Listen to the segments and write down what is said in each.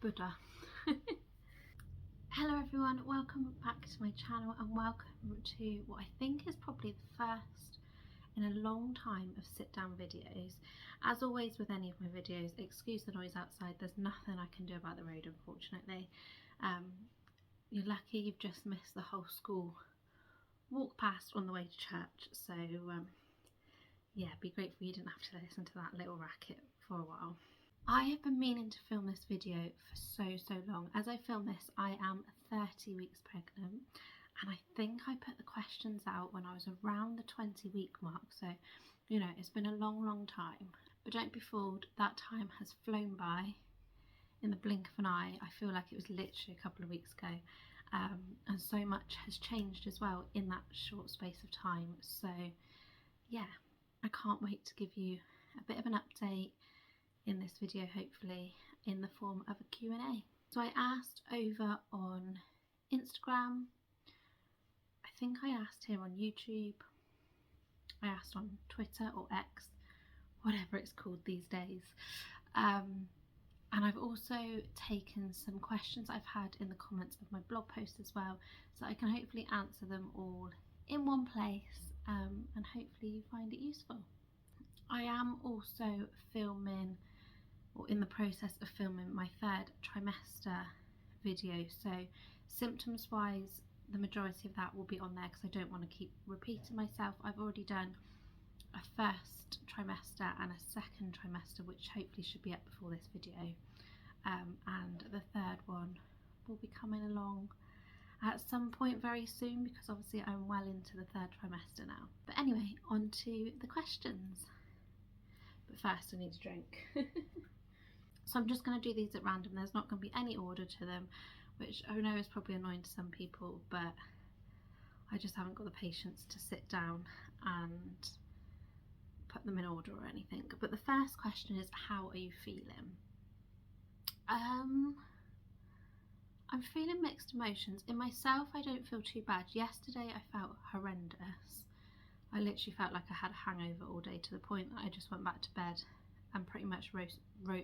Buddha. Hello everyone, welcome back to my channel and welcome to what I think is probably the first in a long time of sit down videos. As always with any of my videos, excuse the noise outside, there's nothing I can do about the road unfortunately. You're lucky you've just missed the whole school walk past on the way to church, so yeah, be grateful you didn't have to listen to that little racket for a while. I have been meaning to film this video for so long. As I film this, I am 30 weeks pregnant, and I think I put the questions out when I was around the 20-week mark, so you know, it's been a long time. But don't be fooled, that time has flown by in the blink of an eye. I feel like it was literally a couple of weeks ago, and so much has changed as well in that short space of time. So yeah, I can't wait to give you a bit of an update in this video, hopefully in the form of a Q&A. So I asked over on Instagram, I think I asked here on YouTube, I asked on Twitter or X, whatever it's called these days, and I've also taken some questions I've had in the comments of my blog post as well, so I can hopefully answer them all in one place, and hopefully you find it useful. I am also filming, or in the process of filming, my third trimester video, so symptoms wise the majority of that will be on there because I don't want to keep repeating myself. I've already done a first trimester and a second trimester, which hopefully should be up before this video, and the third one will be coming along at some point very soon, because obviously I'm well into the third trimester now. But anyway, on to the questions. But first I need a drink. So I'm just going to do these at random. There's not going to be any order to them, which I know is probably annoying to some people, but I just haven't got the patience to sit down and put them in order or anything. But the first question is, how are you feeling? I'm feeling mixed emotions. In myself, I don't feel too bad. Yesterday I felt horrendous. I literally felt like I had a hangover all day, to the point that I just went back to bed and pretty much wrote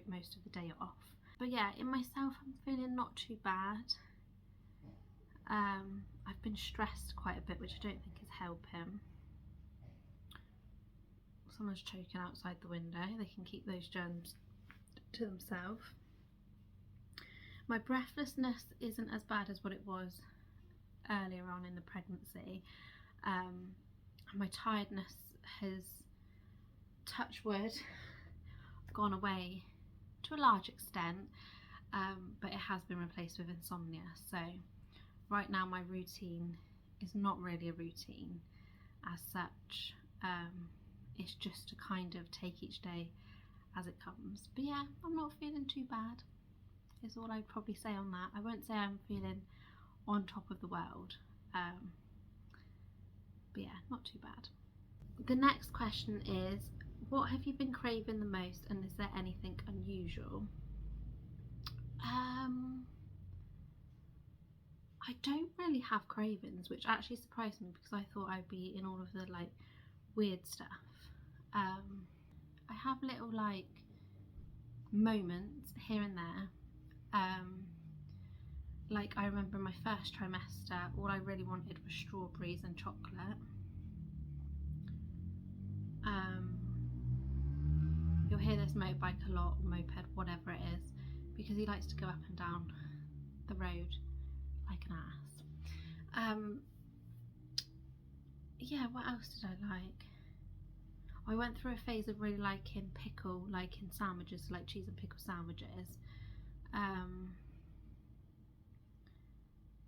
most of the day off. But yeah, in myself I'm feeling not too bad. I've been stressed quite a bit, which I don't think is helping. Someone's choking outside the window. They can keep those germs to themselves. My breathlessness isn't as bad as what it was earlier on in the pregnancy. My tiredness has, touch wood, gone away to a large extent, but it has been replaced with insomnia. So right now my routine is not really a routine as such. It's just to kind of take each day as it comes. But yeah, I'm not feeling too bad is all I'd probably say on that. I won't say I'm feeling on top of the world, but yeah, not too bad. The next question is, what have you been craving the most, and is there anything unusual? I don't really have cravings, which actually surprised me because I thought I'd be in all of the like weird stuff. I have little like moments here and there. Like I remember in my first trimester, all I really wanted was strawberries and chocolate. You'll hear this motorbike a lot, or moped, whatever it is, because he likes to go up and down the road like an ass. Yeah, what else did I like? I went through a phase of really liking pickle, liking sandwiches, like cheese and pickle sandwiches.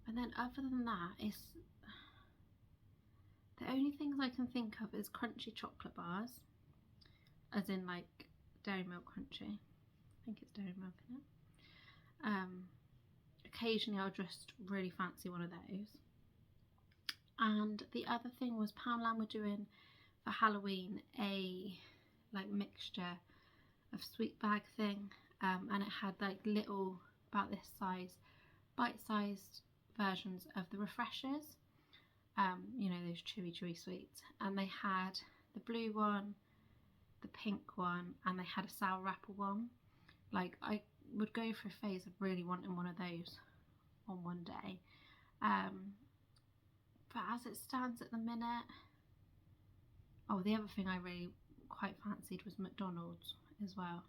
And then other than that, it's the only things I can think of is crunchy chocolate bars, as in like Dairy Milk Crunchy. I think it's Dairy Milk in it. Occasionally I'll just really fancy one of those. And the other thing was Poundland were doing for Halloween a like mixture of sweet bag thing, and it had like little, about this size, bite-sized versions of the refreshers, you know, those chewy sweets, and they had the blue one, the pink one, and they had a sour apple one. Like, I would go through a phase of really wanting one of those on one day. But as it stands at the minute, oh, the other thing I really quite fancied was McDonald's as well.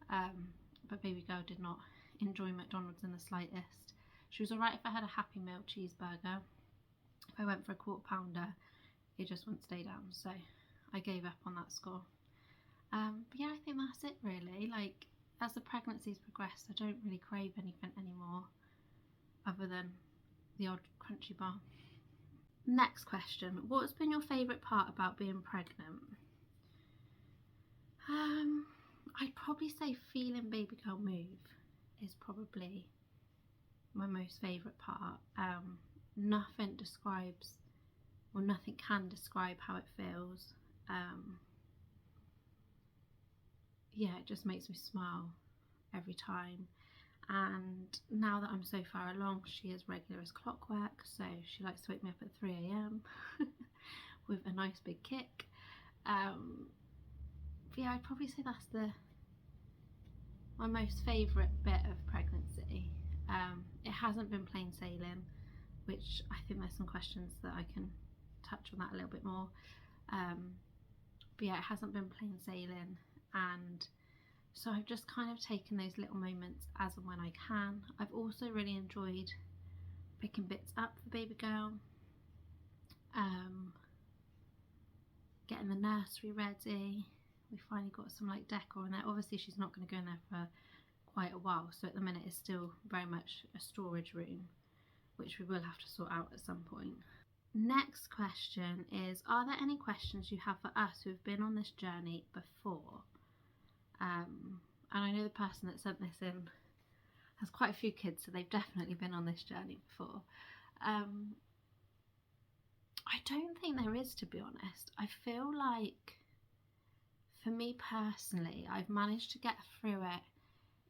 But baby girl did not enjoy McDonald's in the slightest. She was alright if I had a Happy Meal cheeseburger. If I went for a quarter pounder, it just wouldn't stay down, so I gave up on that score. But yeah, I think that's it really. Like, as the pregnancy's progressed, I don't really crave anything anymore other than the odd crunchy bar. Next question, what's been your favourite part about being pregnant? I'd probably say feeling baby girl move is probably my most favourite part. Nothing describes, or nothing can describe how it feels. Yeah, it just makes me smile every time. And now that I'm so far along, she is regular as clockwork, so she likes to wake me up at 3 AM with a nice big kick. But yeah, I'd probably say that's my most favourite bit of pregnancy. It hasn't been plain sailing, which I think there's some questions that I can touch on that a little bit more. But yeah, it hasn't been plain sailing, and so I've just kind of taken those little moments as and when I can. I've also really enjoyed picking bits up for baby girl, getting the nursery ready. We finally got some like decor in there. Obviously she's not going to go in there for quite a while, so at the minute it's still very much a storage room, which we will have to sort out at some point. Next question is, are there any questions you have for us who have been on this journey before? And I know the person that sent this in has quite a few kids, so they've definitely been on this journey before. I don't think there is, to be honest. I feel like, for me personally, I've managed to get through it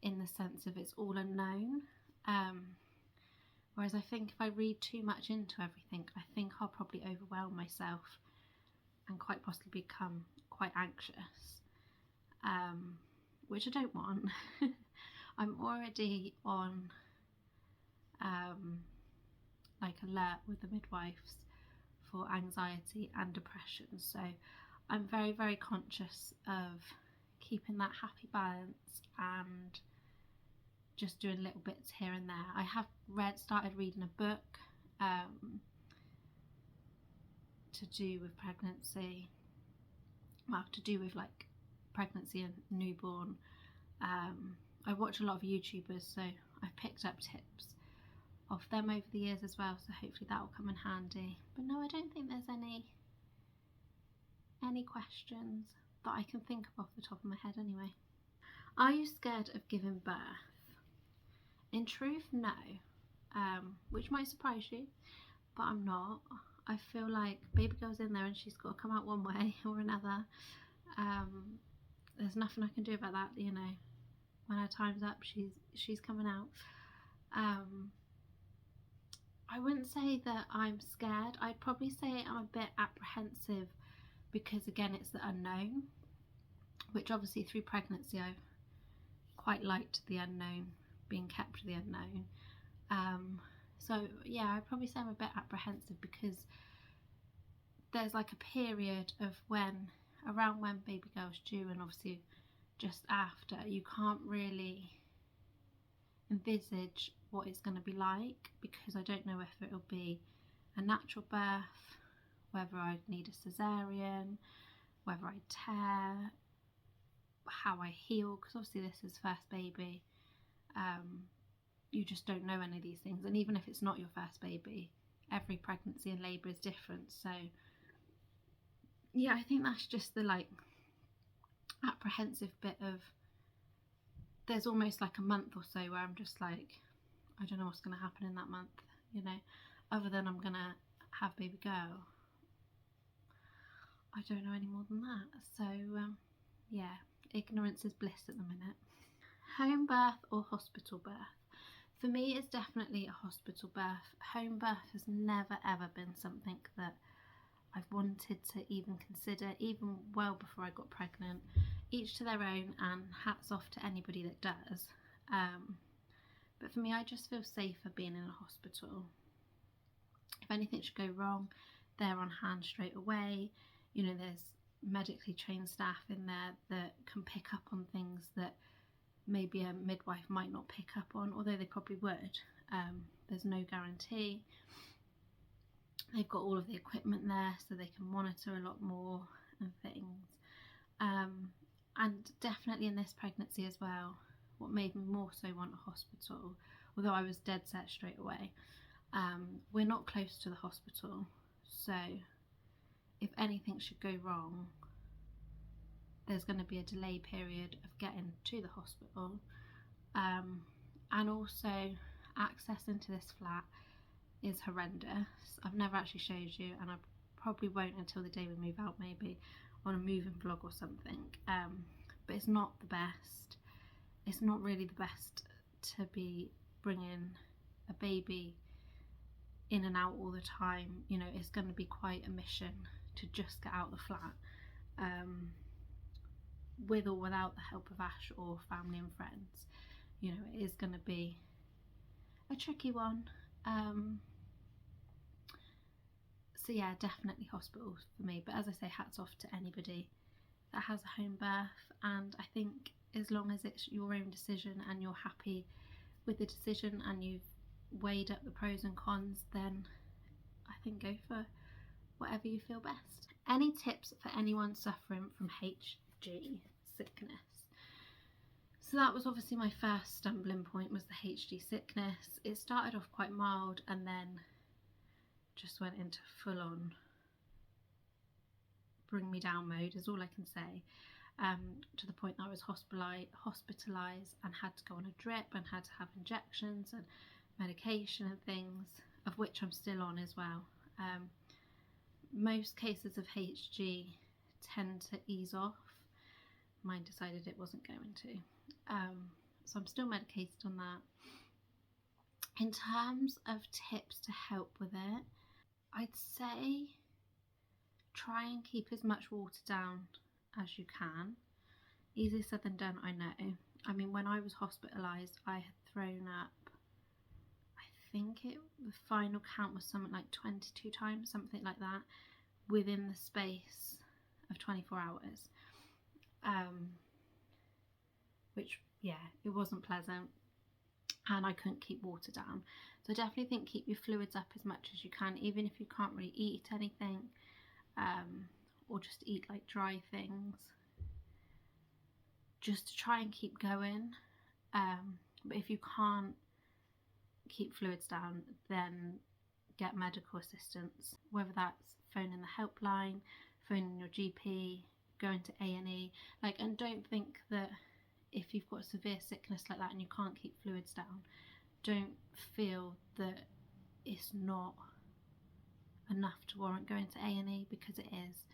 in the sense of it's all unknown. Whereas I think if I read too much into everything, I think I'll probably overwhelm myself and quite possibly become quite anxious, which I don't want. I'm already on like alert with the midwives for anxiety and depression, so I'm very, very conscious of keeping that happy balance and just doing little bits here and there. I have started reading a book to do with pregnancy, well, to do with like pregnancy and newborn. I watch a lot of YouTubers, so I've picked up tips off them over the years as well, so hopefully that will come in handy. But no, I don't think there's any questions that I can think of off the top of my head anyway. Are you scared of giving birth? In truth, no, which might surprise you, but I'm not. I feel like baby girl's in there and she's got to come out one way or another. There's nothing I can do about that, you know. When her time's up, she's coming out. I wouldn't say that I'm scared. I'd probably say I'm a bit apprehensive because, again, it's the unknown, which obviously through pregnancy I've quite liked the unknown, being kept to the unknown. So yeah, I'd probably say I'm a bit apprehensive because there's like a period of around when baby girl's due, and obviously just after, you can't really envisage what it's going to be like, because I don't know if it'll be a natural birth, whether I'd need a cesarean, whether I tear, how I heal, because obviously this is first baby. You just don't know any of these things, and even if it's not your first baby, every pregnancy and labour is different. So yeah, I think that's just the like apprehensive bit of, there's almost like a month or so where I'm just like, I don't know what's going to happen in that month, you know, other than I'm going to have baby girl. I don't know any more than that. So yeah, ignorance is bliss at the minute. Home birth or hospital birth? For me, it's definitely a hospital birth. Home birth has never ever been something that I've wanted to even consider, even well before I got pregnant. Each to their own, and hats off to anybody that does. But for me, I just feel safer being in a hospital. If anything should go wrong, they're on hand straight away. You know, there's medically trained staff in there that can pick up on things that maybe a midwife might not pick up on, although they probably would. There's no guarantee. They've got all of the equipment there so they can monitor a lot more and things. And definitely in this pregnancy as well, what made me more so want a hospital, although I was dead set straight away, we're not close to the hospital, so if anything should go wrong, there's going to be a delay period of getting to the hospital. And also access into this flat is horrendous. I've never actually showed you, and I probably won't until the day we move out, maybe on a moving vlog or something. But it's not the best. It's not really the best to be bringing a baby in and out all the time. You know, it's going to be quite a mission to just get out the flat, with or without the help of Ash or family and friends. You know, it is going to be a tricky one. So yeah, definitely hospitals for me. But as I say, hats off to anybody that has a home birth, and I think as long as it's your own decision and you're happy with the decision and you've weighed up the pros and cons, then I think go for whatever you feel best. Any tips for anyone suffering from HG sickness? So that was obviously my first stumbling point, was the HG sickness. It started off quite mild and then just went into full on bring me down mode, is all I can say, to the point that I was hospitalised and had to go on a drip and had to have injections and medication and things, of which I'm still on as well. Most cases of HG tend to ease off. Mine decided it wasn't going to. So I'm still medicated on that. In terms of tips to help with it, I'd say try and keep as much water down as you can. Easier said than done, I know. I mean, when I was hospitalised, I had thrown up, I think the final count was something like 22 times, something like that, within the space of 24 hours. Which, yeah, it wasn't pleasant, and I couldn't keep water down. So I definitely think keep your fluids up as much as you can, even if you can't really eat anything, or just eat like dry things, just to try and keep going. But if you can't keep fluids down, then get medical assistance, whether that's phoning the helpline, phoning your GP, going to A&E. And don't think that if you've got severe sickness like that and you can't keep fluids down, don't feel that it's not enough to warrant going to A&E, because it is.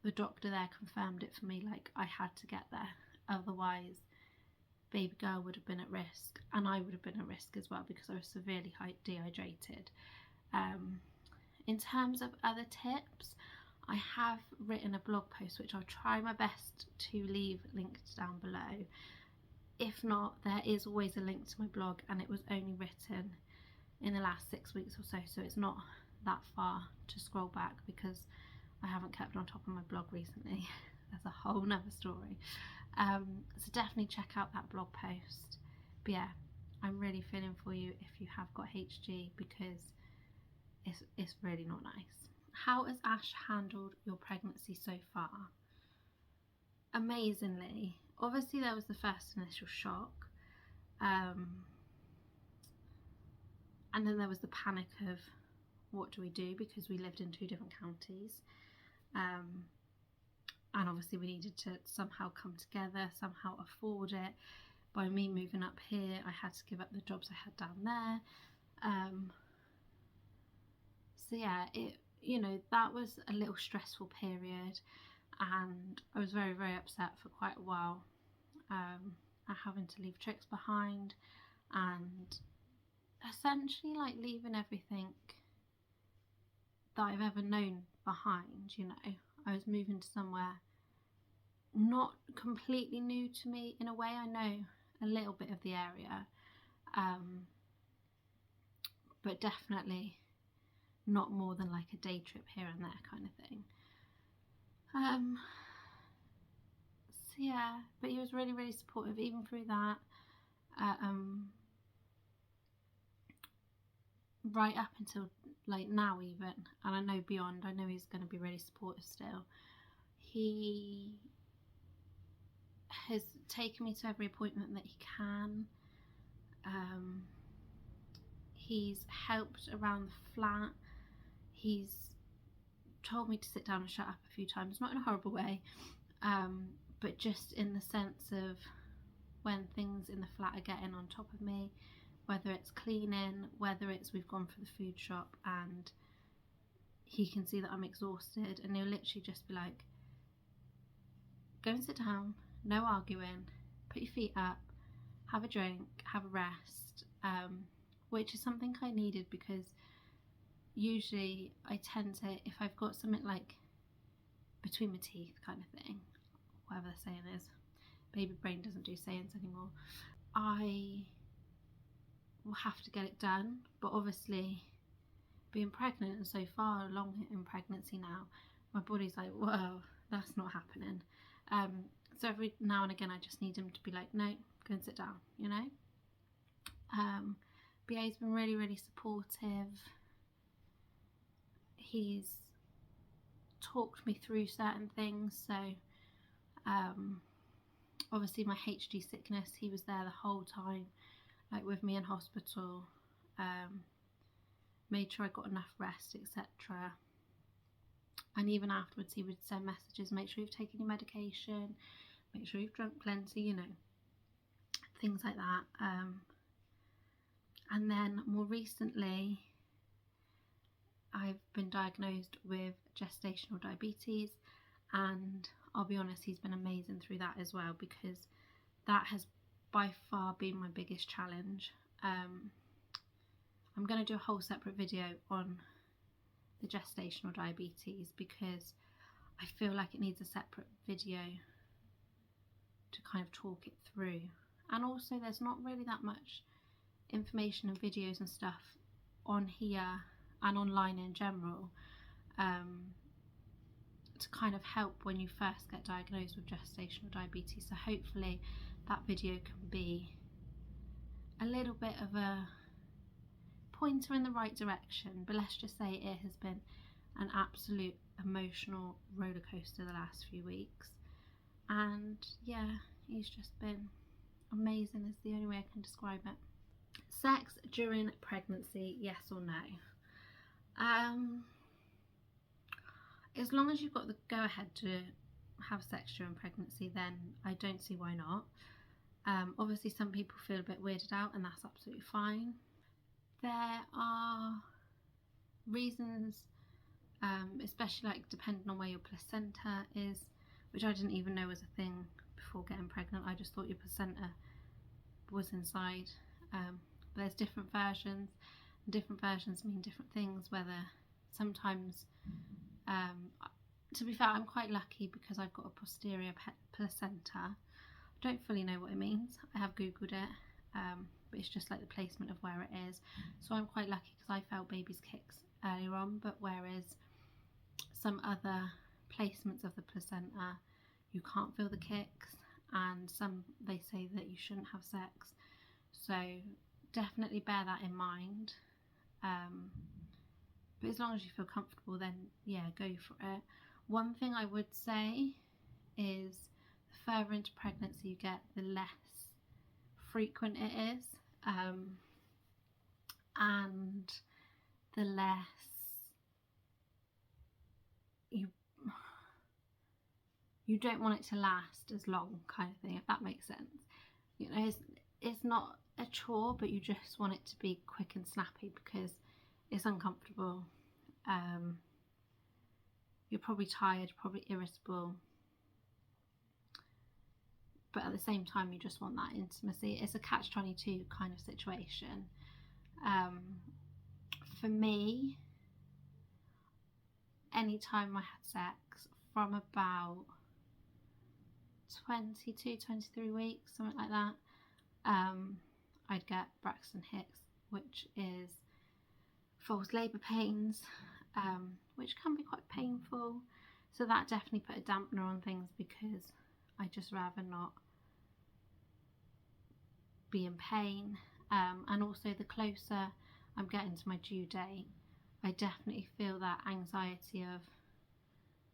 The doctor there confirmed it for me, I had to get there, otherwise baby girl would have been at risk, and I would have been at risk as well, because I was severely dehydrated. In terms of other tips, I have written a blog post which I'll try my best to leave linked down below. If not, there is always a link to my blog, and it was only written in the last 6 weeks or so, so it's not that far to scroll back, because I haven't kept on top of my blog recently. That's a whole nother story. So definitely check out that blog post. But yeah, I'm really feeling for you if you have got HG, because it's really not nice. How has Ash handled your pregnancy so far? Amazingly. Obviously there was the first initial shock, and then there was the panic of what do we do, because we lived in 2 different counties, and obviously we needed to somehow come together, somehow afford it. By me moving up here, I had to give up the jobs I had down there. So yeah, that was a little stressful period, and I was very, very upset for quite a while, at having to leave Trix behind, and essentially leaving everything that I've ever known behind. I was moving to somewhere not completely new to me in a way. I know a little bit of the area, but definitely not more than like a day trip here and there kind of thing. So yeah, but he was really, really supportive even through that. Right up until like now even, and I know beyond, I know he's going to be really supportive still. He has taken me to every appointment that he can. He's helped around the flat. He's told me to sit down and shut up a few times, not in a horrible way, but just in the sense of when things in the flat are getting on top of me, whether it's cleaning, whether it's we've gone for the food shop and he can see that I'm exhausted, and he'll literally just be like, go and sit down, no arguing, put your feet up, have a drink, have a rest, which is something I needed, because usually I tend to, if I've got something like between my teeth kind of thing, whatever the saying is, baby brain doesn't do sayings anymore, I will have to get it done. But obviously being pregnant and so far along in pregnancy now, my body's like, whoa, that's not happening. So every now and again I just need him to be like, no, go and sit down, you know. But yeah, he's been really, really supportive. He's talked me through certain things. So obviously my HD sickness, he was there the whole time, like with me in hospital, made sure I got enough rest, etc. And even afterwards he would send messages, make sure you've taken your medication, make sure you've drunk plenty, you know, things like that. And then more recently I've been diagnosed with gestational diabetes, and I'll be honest, he's been amazing through that as well, because that has by far been my biggest challenge. I'm going to do a whole separate video on the gestational diabetes, because I feel like it needs a separate video to kind of talk it through. And also there's not really that much information and videos and stuff on here and online in general to kind of help when you first get diagnosed with gestational diabetes. So hopefully that video can be a little bit of a pointer in the right direction. But let's just say it has been an absolute emotional roller coaster the last few weeks, and yeah, he's just been amazing is the only way I can describe it. Sex during pregnancy, yes or no? As long as you've got the go ahead to have sex during pregnancy, then I don't see why not. Obviously some people feel a bit weirded out, and that's absolutely fine. There are reasons, especially like depending on where your placenta is, which I didn't even know was a thing before getting pregnant. I just thought your placenta was inside. There's different versions, and different versions mean different things, whether sometimes, to be fair, I'm quite lucky because I've got a posterior placenta. I don't fully know what it means. I have googled it, but it's just like the placement of where it is. So I'm quite lucky because I felt baby's kicks earlier on, but whereas some other placements of the placenta you can't feel the kicks, and some they say that you shouldn't have sex. So definitely bear that in mind. But as long as you feel comfortable, then yeah, go for it. One thing I would say is the further into pregnancy you get, the less frequent it is, and the less you don't want it to last as long, kind of thing, if that makes sense. You know, it's not a chore, but you just want it to be quick and snappy because it's uncomfortable. You're probably tired, probably irritable, but at the same time you just want that intimacy. It's a catch-22 kind of situation. For me, anytime I had sex from about 22, 23 weeks, something like that, I'd get Braxton Hicks, which is false labour pains, which can be quite painful. So that definitely put a dampener on things, because I just rather not be in pain. And also, the closer I'm getting to my due date, I definitely feel that anxiety of,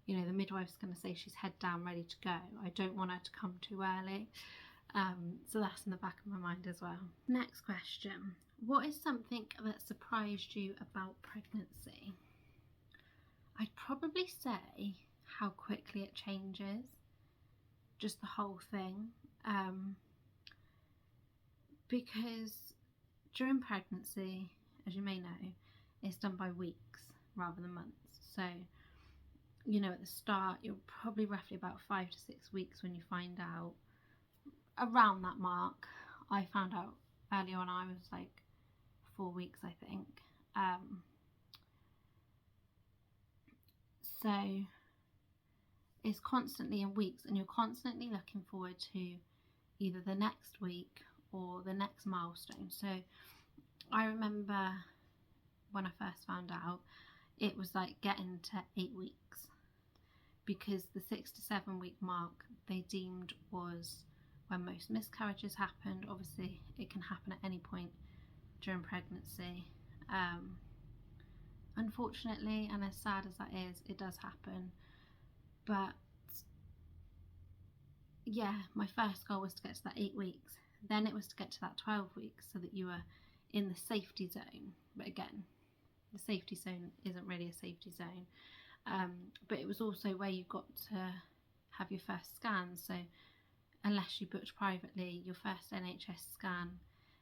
you know, the midwife's going to say she's head down ready to go. I don't want her to come too early. So that's in the back of my mind as well. Next question. What is something that surprised you about pregnancy? I'd probably say how quickly it changes. Just the whole thing. Because during pregnancy, as you may know, it's done by weeks rather than months. So, you know, at the start, you're probably roughly about 5 to 6 weeks when you find out. Around that mark, I found out early on, I was like 4 weeks, I think. So it's constantly in weeks, and you're constantly looking forward to either the next week or the next milestone. So I remember when I first found out, it was like getting to 8 weeks, because the 6 to 7 week mark they deemed was when most miscarriages happened. Obviously it can happen at any point during pregnancy, unfortunately, and as sad as that is, it does happen. But yeah, my first goal was to get to that 8 weeks, then it was to get to that 12 weeks, so that you were in the safety zone. But again, the safety zone isn't really a safety zone. But it was also where you got to have your first scan. So unless you booked privately, your first NHS scan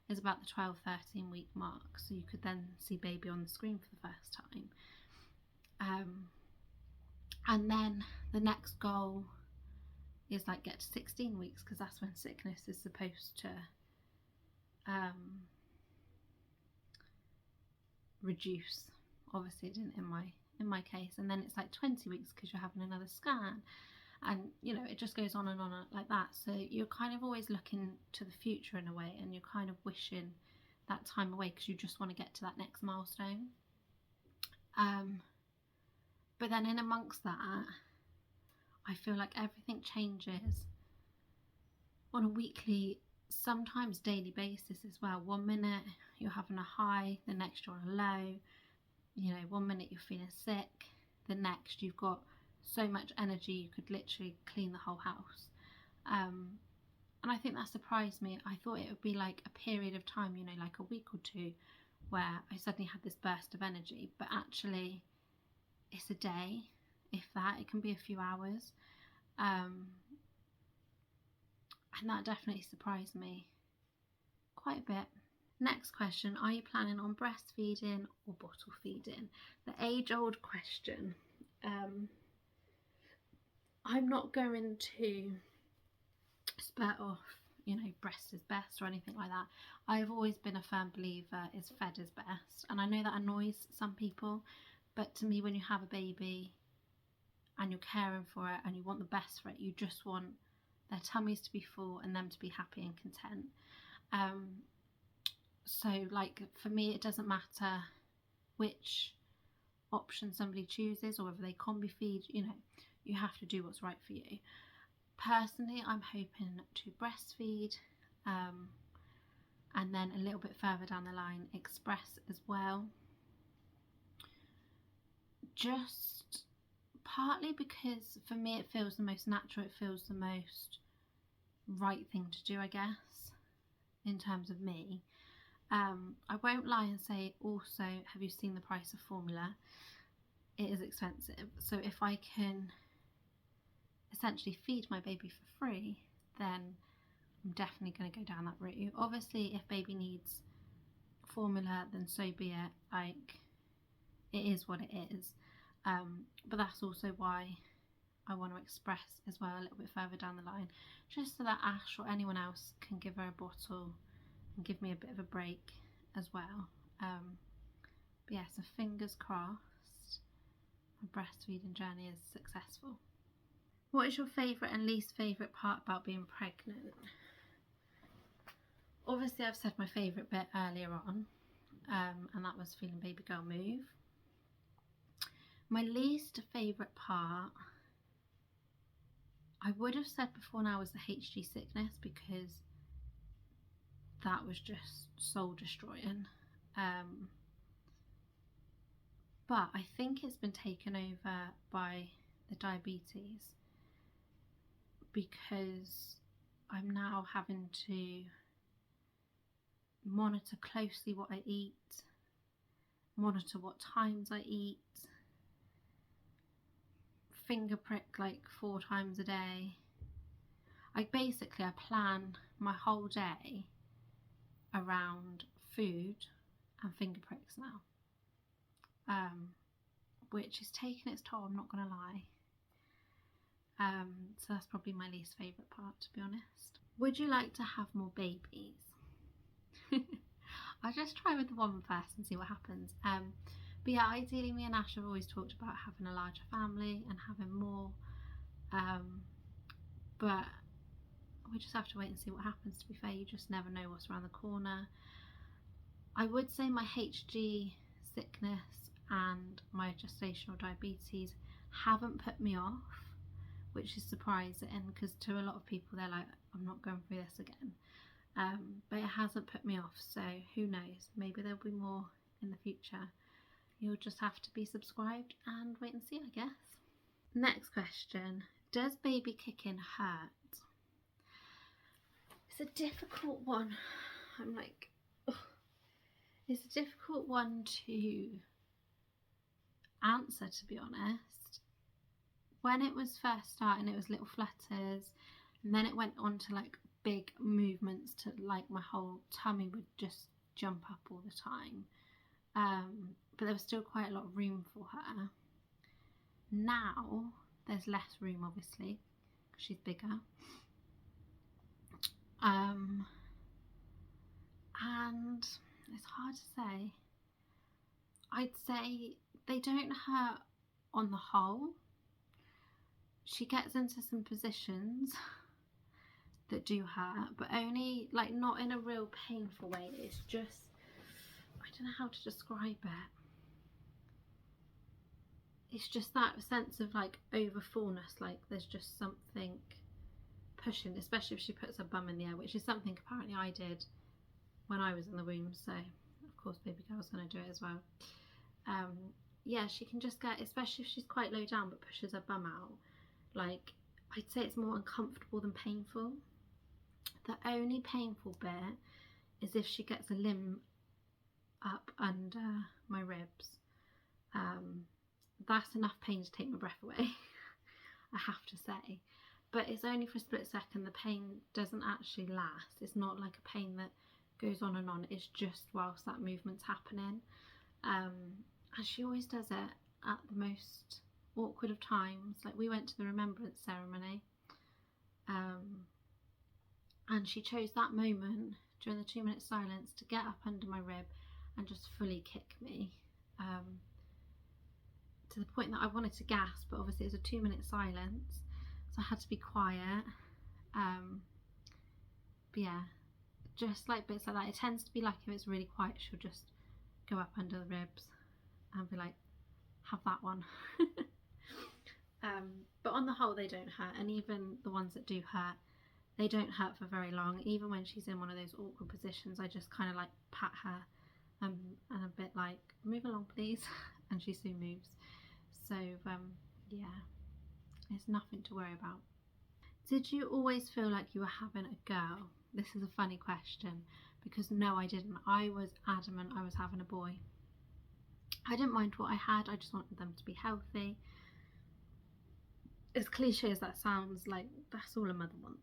is about the 12-13 week mark, so you could then see baby on the screen for the first time. And then the next goal is like get to 16 weeks, because that's when sickness is supposed to reduce. Obviously it didn't in my case. And then it's like 20 weeks because you're having another scan, and you know, it just goes on and on like that. So you're kind of always looking to the future in a way, and you're kind of wishing that time away, because you just want to get to that next milestone. But then in amongst that, I feel like everything changes on a weekly, sometimes daily basis as well. One minute you're having a high, the next you're on a low. You know, one minute you're feeling sick, the next you've got so much energy you could literally clean the whole house. And I think that surprised me. I thought it would be like a period of time, you know, like a week or two, where I suddenly had this burst of energy, but actually it's a day, if that. It can be a few hours. And that definitely surprised me quite a bit. Next question, are you planning on breastfeeding or bottle feeding? The age-old question. I'm not going to spurt off, you know, breast is best or anything like that. I've always been a firm believer is fed is best, and I know that annoys some people, but to me, when you have a baby and you're caring for it and you want the best for it, you just want their tummies to be full and them to be happy and content. So like for me, it doesn't matter which option somebody chooses, or whether they combi feed, you know, you have to do what's right for you. Personally, I'm hoping to breastfeed, and then a little bit further down the line express as well. Just partly because for me it feels the most natural, it feels the most right thing to do, I guess, in terms of me. I won't lie and say also, have you seen the price of formula? It is expensive. So if I can essentially feed my baby for free, then I'm definitely going to go down that route. Obviously, if baby needs formula, then so be it. Like, it is what it is. But that's also why I want to express as well a little bit further down the line, just so that Ash or anyone else can give her a bottle and give me a bit of a break as well. But yeah, so fingers crossed my breastfeeding journey is successful. What is your favourite and least favourite part about being pregnant? Obviously I've said my favourite bit earlier on, and that was feeling baby girl move. My least favourite part, I would have said before now, was the HG sickness, because that was just soul destroying. But I think it's been taken over by the diabetes, because I'm now having to monitor closely what I eat, monitor what times I eat, finger prick like 4 times a day. I plan my whole day around food and finger pricks now, which is taking its toll, I'm not gonna lie. So that's probably my least favourite part, to be honest. Would you like to have more babies? I'll just try with the one first and see what happens. But yeah, ideally me and Ash have always talked about having a larger family and having more, but we just have to wait and see what happens. To be fair, you just never know what's around the corner. I would say my HG sickness and my gestational diabetes haven't put me off, which is surprising, because to a lot of people they're like, I'm not going through this again. But it hasn't put me off, so who knows, maybe there'll be more in the future. You'll just have to be subscribed and wait and see, I guess. Next question, does baby kicking hurt? It's a difficult one. I'm like, ugh. It's a difficult one to answer, to be honest. When it was first starting, it was little flutters, and then it went on to like big movements to like my whole tummy would just jump up all the time. But there was still quite a lot of room for her. Now there's less room, obviously, because she's bigger. And it's hard to say. I'd say they don't hurt on the whole. She gets into some positions that do hurt, but only like not in a real painful way. It's just, I don't know how to describe it. It's just that sense of like over fullness, like there's just something pushing, especially if she puts her bum in the air, which is something apparently I did when I was in the womb, so of course baby girl's going to do it as well. Yeah, she can just get, especially if she's quite low down but pushes her bum out, like I'd say it's more uncomfortable than painful. The only painful bit is if she gets a limb up under my ribs. That's enough pain to take my breath away, I have to say. But it's only for a split second. The pain doesn't actually last. It's not like a pain that goes on and on. It's just whilst that movement's happening. And she always does it at the most awkward of times. Like we went to the remembrance ceremony, and she chose that moment during the 2-minute silence to get up under my rib and just fully kick me, to the point that I wanted to gasp, but obviously it was a 2-minute silence, so I had to be quiet. But yeah, just like bits like that. It tends to be like if it's really quiet, she'll just go up under the ribs and be like, have that one. But on the whole they don't hurt, and even the ones that do hurt, they don't hurt for very long. Even when she's in one of those awkward positions, I just kind of like pat her and a bit like, move along please, and she soon moves. So yeah, it's nothing to worry about. Did you always feel like you were having a girl? This is a funny question, because no, I didn't. I was adamant I was having a boy. I didn't mind what I had, I just wanted them to be healthy. As cliche as that sounds, like that's all a mother wants.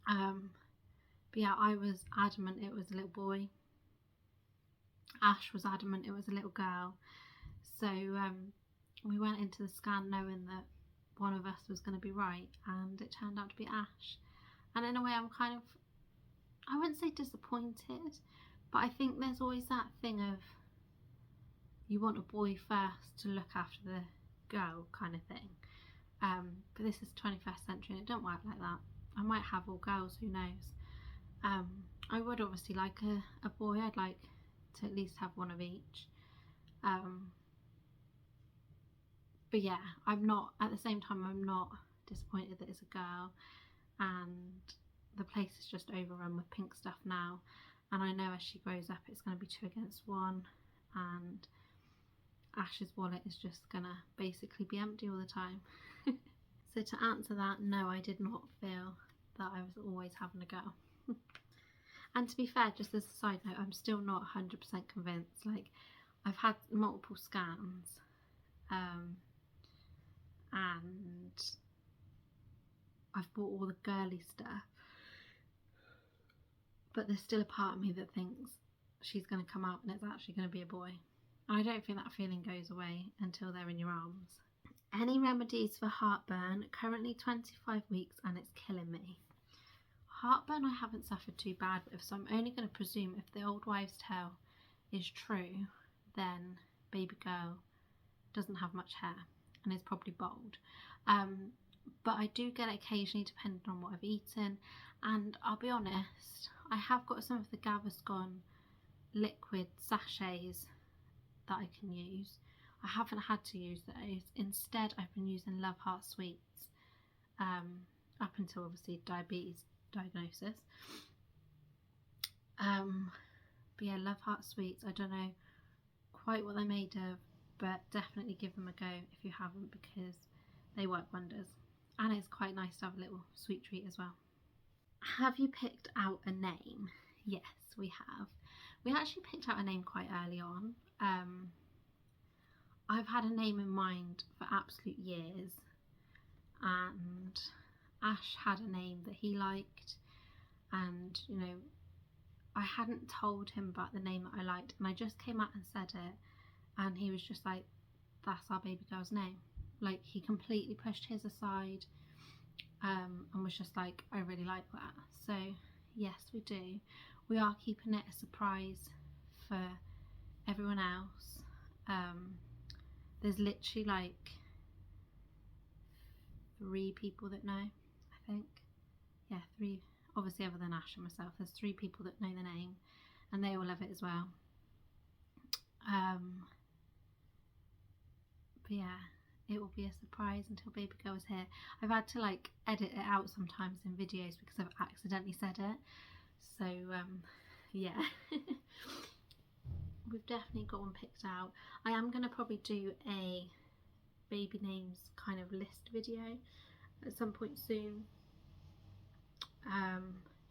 But yeah, I was adamant it was a little boy. Ash was adamant it was a little girl. So we went into the scan knowing that one of us was going to be right, and it turned out to be Ash. And in a way I'm kind of, I wouldn't say disappointed, but I think there's always that thing of you want a boy first to look after the girl kind of thing. But this is 21st century and it don't work like that. I might have all girls, who knows. I would obviously like a boy. I'd like to at least have one of each. But yeah, I'm not, at the same time, I'm not disappointed that it's a girl, and the place is just overrun with pink stuff now, and I know as she grows up it's going to be 2 against 1, and Ash's wallet is just going to basically be empty all the time. So to answer that, no, I did not feel that I was always having a girl. And to be fair, just as a side note, I'm still not 100% convinced. Like, I've had multiple scans, and I've bought all the girly stuff, but there's still a part of me that thinks she's going to come out and it's actually going to be a boy. And I don't think that feeling goes away until they're in your arms. Any remedies for heartburn? Currently 25 weeks and it's killing me. Heartburn I haven't suffered too bad with, so I'm only going to presume if the old wives' tale is true, then baby girl doesn't have much hair and is probably bald. But I do get it occasionally depending on what I've eaten, and I'll be honest, I have got some of the Gaviscon liquid sachets that I can use. I haven't had to use those. Instead I've been using Love Heart Sweets up until obviously diabetes diagnosis. But yeah, Love Heart Sweets, I don't know quite what they're made of, but definitely give them a go if you haven't, because they work wonders, and it's quite nice to have a little sweet treat as well. Have you picked out a name? Yes, we have. We actually picked out a name quite early on. I've had a name in mind for absolute years, and Ash had a name that he liked, and you know, I hadn't told him about the name that I liked, and I just came out and said it, and he was just like, that's our baby girl's name. Like, he completely pushed his aside, and was just like, I really like that. So yes, we do. We are keeping it a surprise for everyone else. There's literally like 3 people that know, I think. Yeah, 3, obviously other than Ash and myself. There's 3 people that know the name, and they all love it as well. But yeah, it will be a surprise until baby girl is here. I've had to like edit it out sometimes in videos because I've accidentally said it. So yeah. We've definitely got one picked out. I am going to probably do a baby names kind of list video at some point soon.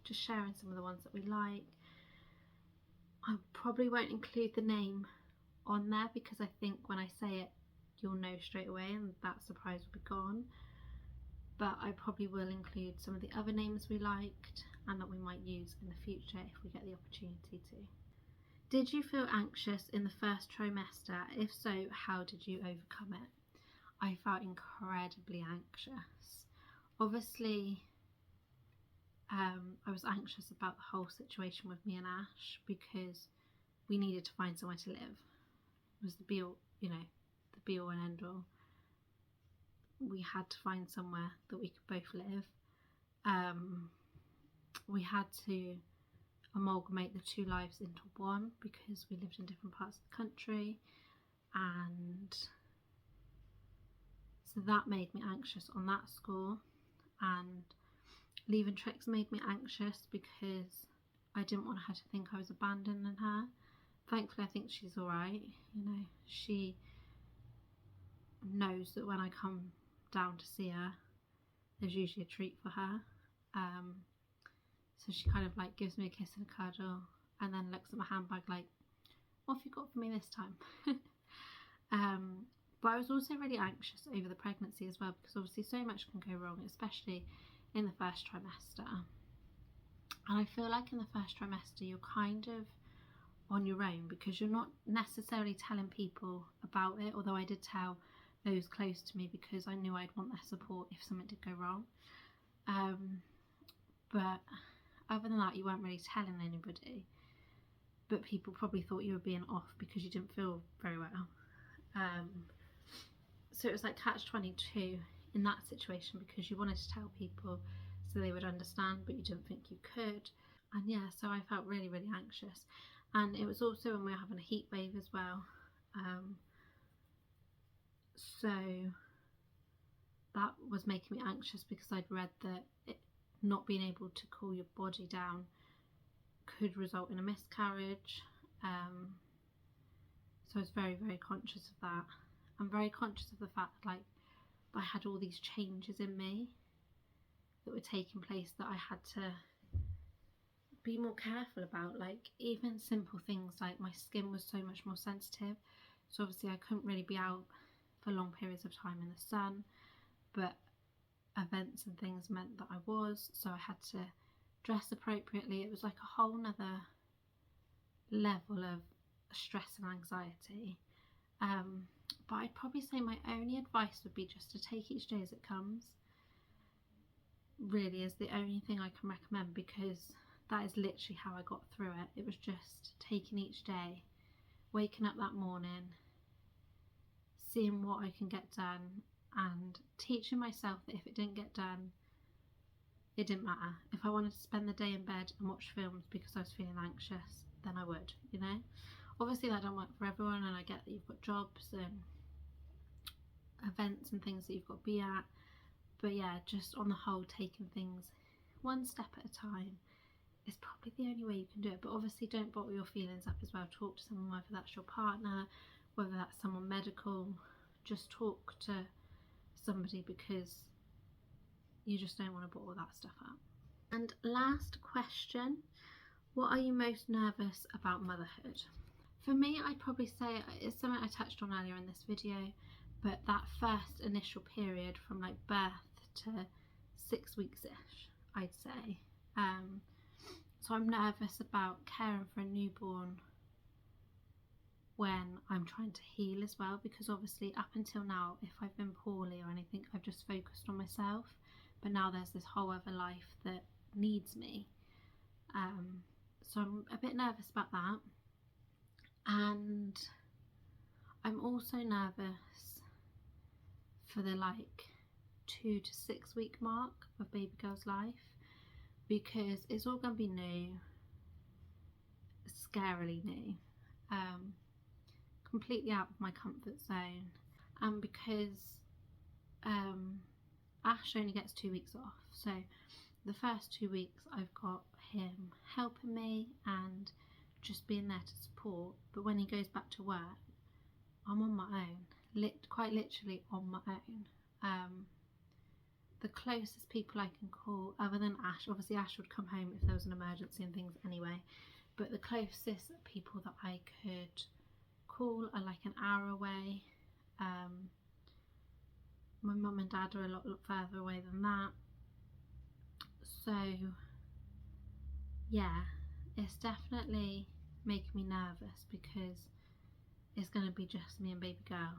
Just sharing some of the ones that we like. I probably won't include the name on there because I think when I say it you'll know straight away and that surprise will be gone. But I probably will include some of the other names we liked and that we might use in the future if we get the opportunity to. Did you feel anxious in the first trimester? If so, how did you overcome it? I felt incredibly anxious. Obviously, I was anxious about the whole situation with me and Ash because we needed to find somewhere to live. It was the be all, you know, the be all and end all. We had to find somewhere that we could both live. We had to amalgamate the 2 lives into one because we lived in different parts of the country, and so that made me anxious on that score. And leaving Trix made me anxious because I didn't want her to think I was abandoning her. Thankfully I think she's alright, you know, she knows that when I come down to see her there's usually a treat for her. So she kind of like gives me a kiss and a cuddle and then looks at my handbag like, what have you got for me this time? But I was also really anxious over the pregnancy as well because obviously so much can go wrong, especially in the first trimester. And I feel like in the first trimester you're kind of on your own because you're not necessarily telling people about it, although I did tell those close to me because I knew I'd want their support if something did go wrong. But other than that you weren't really telling anybody, but people probably thought you were being off because you didn't feel very well. So it was like catch-22 in that situation because you wanted to tell people so they would understand, but you didn't think you could. And yeah, so I felt really, really anxious. And it was also when we were having a heat wave as well. So that was making me anxious because I'd read that not being able to cool your body down could result in a miscarriage. So I was very, very conscious of that. I'm very conscious of the fact that, like, I had all these changes in me that were taking place that I had to be more careful about. Like, even simple things like my skin was so much more sensitive, so obviously I couldn't really be out for long periods of time in the sun, but events and things meant that I was, so I had to dress appropriately. It was like a whole nother level of stress and anxiety. But I'd probably say my only advice would be just to take each day as it comes. Really is the only thing I can recommend, because that is literally how I got through it. It was just taking each day, waking up that morning, seeing what I can get done, and teaching myself that if it didn't get done, it didn't matter. If I wanted to spend the day in bed and watch films because I was feeling anxious, then I would, you know. Obviously that don't work for everyone, and I get that you've got jobs and events and things that you've got to be at, but yeah, just on the whole, taking things one step at a time is probably the only way you can do it. But obviously don't bottle your feelings up as well. Talk to someone, whether that's your partner, whether that's someone medical. Just talk to somebody, because you just don't want to bottle that stuff up. And last question, what are you most nervous about motherhood? For me, I'd probably say it's something I touched on earlier in this video, but that first initial period from like birth to 6 weeks-ish, I'd say. So I'm nervous about caring for a newborn when I'm trying to heal as well, because obviously up until now, if I've been poorly or anything, I've just focused on myself, but now there's this whole other life that needs me. So I'm a bit nervous about that. And I'm also nervous for the like 2 to 6 week mark of baby girl's life, because it's all going to be new, scarily new, completely out of my comfort zone. And because Ash only gets 2 weeks off, so the first 2 weeks I've got him helping me and just being there to support, but when he goes back to work, I'm on my own, quite literally on my own. The closest people I can call, other than Ash, obviously Ash would come home if there was an emergency and things anyway, but the closest people that I could call are like an hour away. My mum and dad are a lot further away than that. So yeah, it's definitely making me nervous, because it's going to be just me and baby girl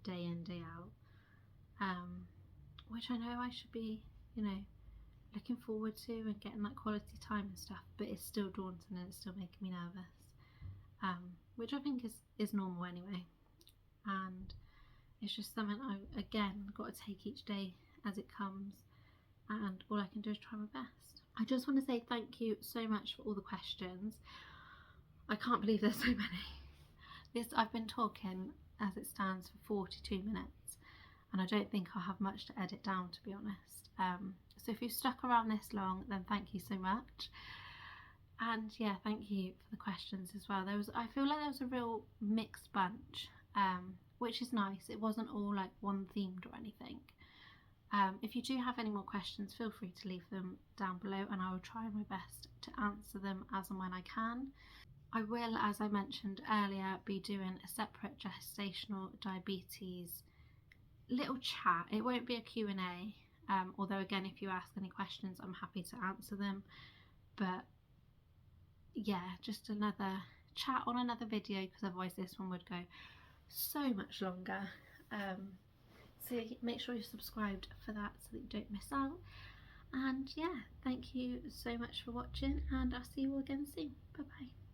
day in, day out, which I know I should be, you know, looking forward to and getting that quality time and stuff, but it's still daunting and it's still making me nervous, which I think is normal anyway. And it's just something I, again, got to take each day as it comes, and all I can do is try my best. I just want to say thank you so much for all the questions. I can't believe there's so many. I've been talking as it stands for 42 minutes, and I don't think I'll have much to edit down, to be honest. So if you've stuck around this long, then thank you so much. And yeah, thank you for the questions as well. I feel like there was a real mixed bunch, which is nice. It wasn't all like one themed or anything. If you do have any more questions, feel free to leave them down below, and I will try my best to answer them as and when I can. I will, as I mentioned earlier, be doing a separate gestational diabetes little chat. It won't be a Q&A, although again, if you ask any questions, I'm happy to answer them. But yeah, just another chat on another video, because otherwise this one would go so much longer. So make sure you're subscribed for that so that you don't miss out. And yeah, thank you so much for watching, and I'll see you all again soon. Bye bye.